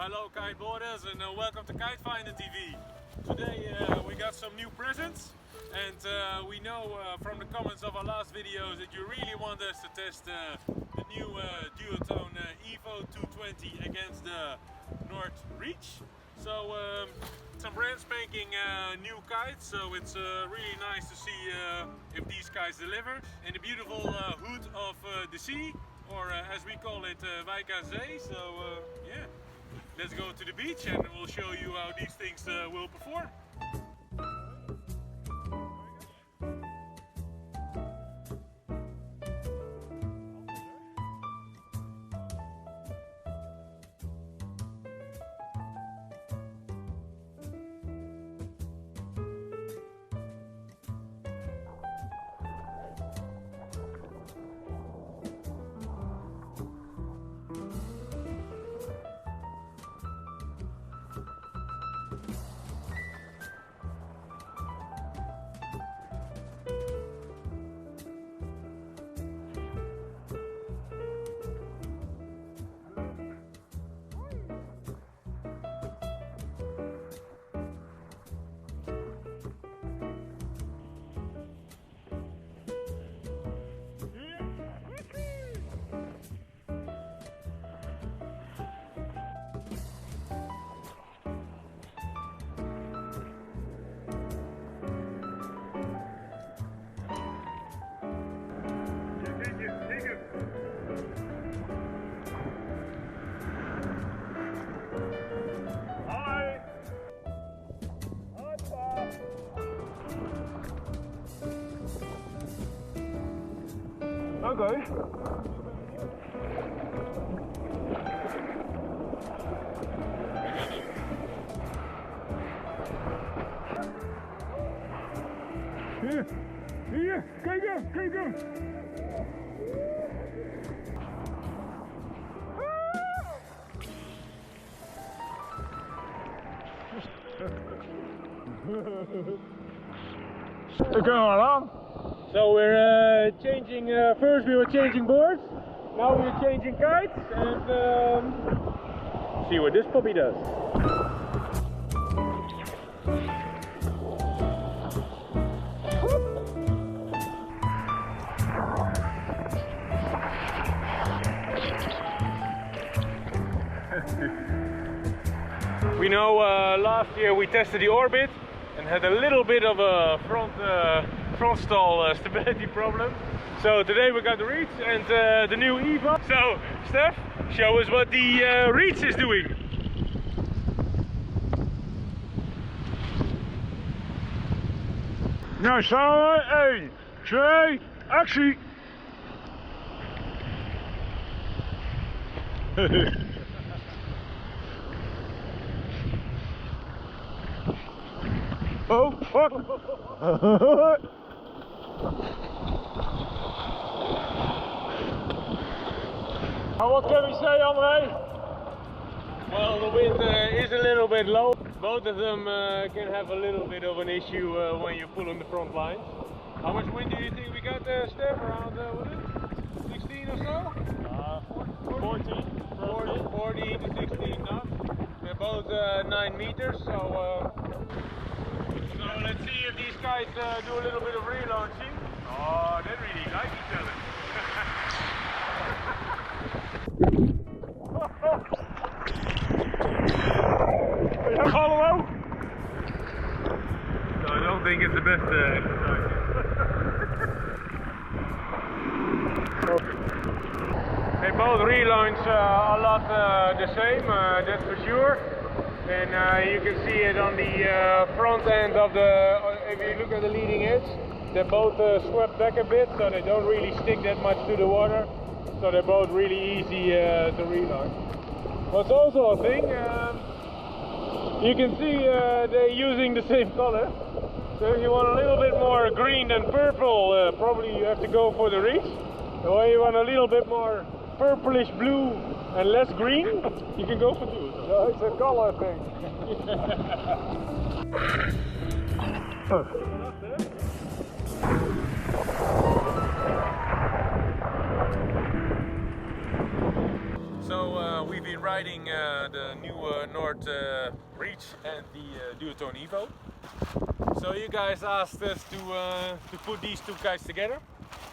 hello kiteboarders and welcome to KiteFinder TV. Today we got some new presents and we know from the comments of our last videos that you really want us to test the new Duotone EVO 220 against the North Reach. So some brand spanking new kites, so it's really nice to see if these kites deliver. In the beautiful hood of the sea, or as we call it, Wijk aan Zee. So yeah, let's go to the beach and we'll show you how these things will perform. Okay. Hier, kijk hem, kijk hem. Ik kan er aan. So we're changing, first we were changing boards, now we're changing kites, and see what this puppy does. We know last year we tested the orbit and had a little bit of a front stall stability problem. So today we got the reach and the new EVO. So Steph, show us what the reach is doing. Nou samen, 1, 2, actie! Oh, fuck! What can we say, André? Well, the wind is a little bit low. Both of them can have a little bit of an issue when you pull on the front lines. How much wind do you think we got, Steph? Around, what is it? 16 or so? 14 to 16 knots. They're both 9 meters, so let's see if these guys do a little bit of relaunching. Oh, they really like each other. Hallo? So I don't think it's the best exercise. They both relaunch a lot the same, that's for sure. And you can see it on the front end of the, if you look at the leading edge, they're both swept back a bit, so they don't really stick that much to the water. So they're both really easy to relaunch. What's also a thing, you can see they're using the same color. So if you want a little bit more green than purple, probably you have to go for the reach. Or you want a little bit more purplish blue and less green, you can go for Duotone. No, it's a color thing. So we've been riding the new North Reach and the Duotone EVO. So you guys asked us to put these two kites together.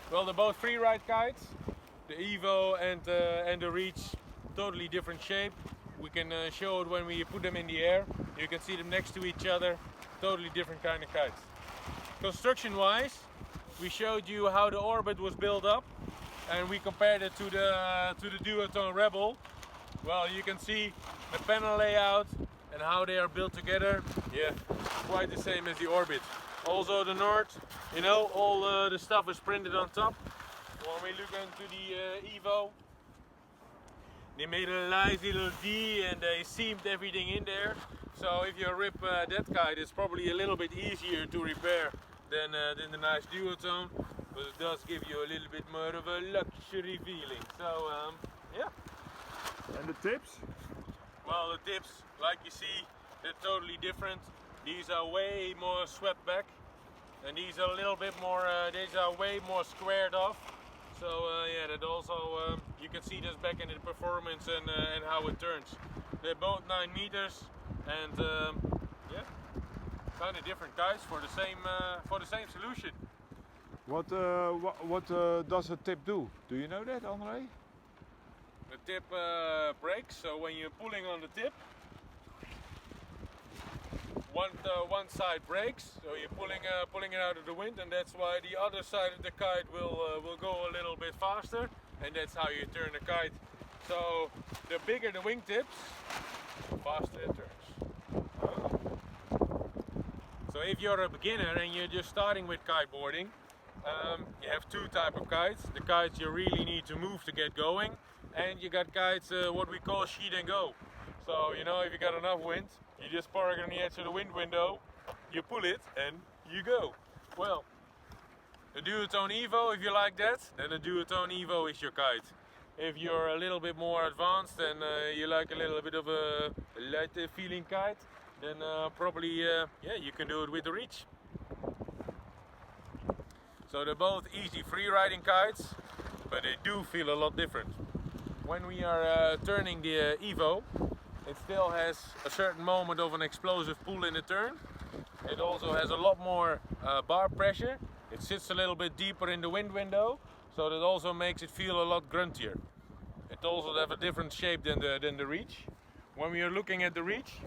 Well, they're both Freeride kites. The EVO and the Reach, totally different shape. We can show it when we put them in the air. You can see them next to each other. Totally different kind of kites. Construction wise, we showed you how the orbit was built up and we compared it to the Duotone Rebel. Well, you can see the panel layout and how they are built together. Yeah, quite the same as the Orbit. Also the North, you know, all the stuff is printed on top. When we look into the EVO, they made a nice little D and they seamed everything in there. So if you rip that kite, it's probably a little bit easier to repair than the nice Duotone, but it does give you a little bit more of a luxury feeling. So yeah. And the tips? Well, the tips, like you see, they're totally different. These are way more swept back, and these are a little bit more. These are way more squared off. So yeah, that also you can see this back in the performance and how it turns. They're both 9 meters, and yeah, kind of different kites for the same solution. What does a tip do? Do you know that, André? The tip breaks, so when you're pulling on the tip, one side breaks, so you're pulling it out of the wind, and that's why the other side of the kite will go a little bit faster, and that's how you turn the kite. So the bigger the wingtips, the faster it turns. So if you're a beginner and you're just starting with kiteboarding, you have two types of kites. The kites you really need to move to get going, and you got kites what we call sheet and go. So you know, if you got enough wind, you just park it on the edge of the wind window, you pull it and you go. Well, the Duotone EVO, if you like that, then the Duotone EVO is your kite. If you're a little bit more advanced and you like a little bit of a lighter feeling kite, then probably yeah, you can do it with the Reach. So they're both easy free riding kites, but they do feel a lot different. When we are turning the EVO, it still has a certain moment of an explosive pull in the turn. It also has a lot more bar pressure. It sits a little bit deeper in the wind window, so that also makes it feel a lot gruntier. It also has a different shape than the Reach. When we are looking at the Reach,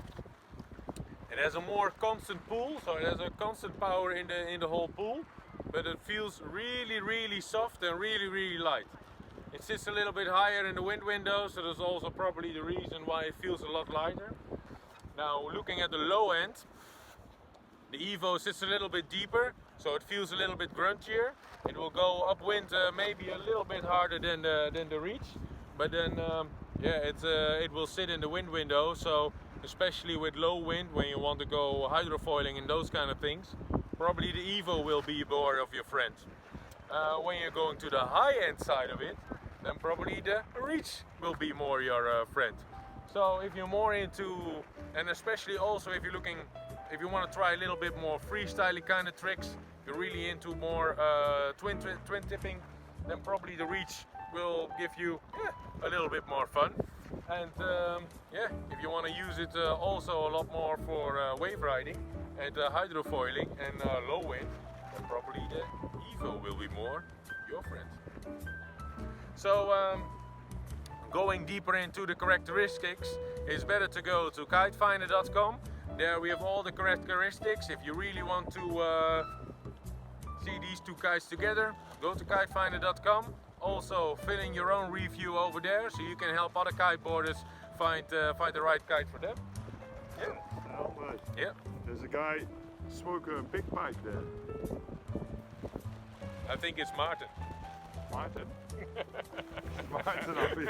it has a more constant pull, so it has a constant power in the whole pull, but it feels really soft and really light. It sits a little bit higher in the wind window, so that's also probably the reason why it feels a lot lighter. Now looking at the low end, the EVO sits a little bit deeper, so it feels a little bit gruntier. It will go upwind maybe a little bit harder than the Reach, but then yeah, it will sit in the wind window, so especially with low wind, when you want to go hydrofoiling and those kind of things, probably the EVO will be more of your friend. When you're going to the high end side of it, then probably the Reach will be more your friend. So if you're more into, and especially also if you want to try a little bit more freestyling kind of tricks, you're really into more twin tipping, then probably the Reach will give you a little bit more fun. And yeah, if you want to use it also a lot more for wave riding and hydrofoiling and low wind, then probably the EVO will be more your friend. So going deeper into the characteristics, it's better to go to KiteFinder.com. There we have all the characteristics. If you really want to see these two kites together, go to KiteFinder.com. Also fill in your own review over there, so you can help other kiteboarders find the right kite for them. Yeah. Yeah. There's a guy smoking a big pipe there. I think it's Martin. Martin? Martin, I'll be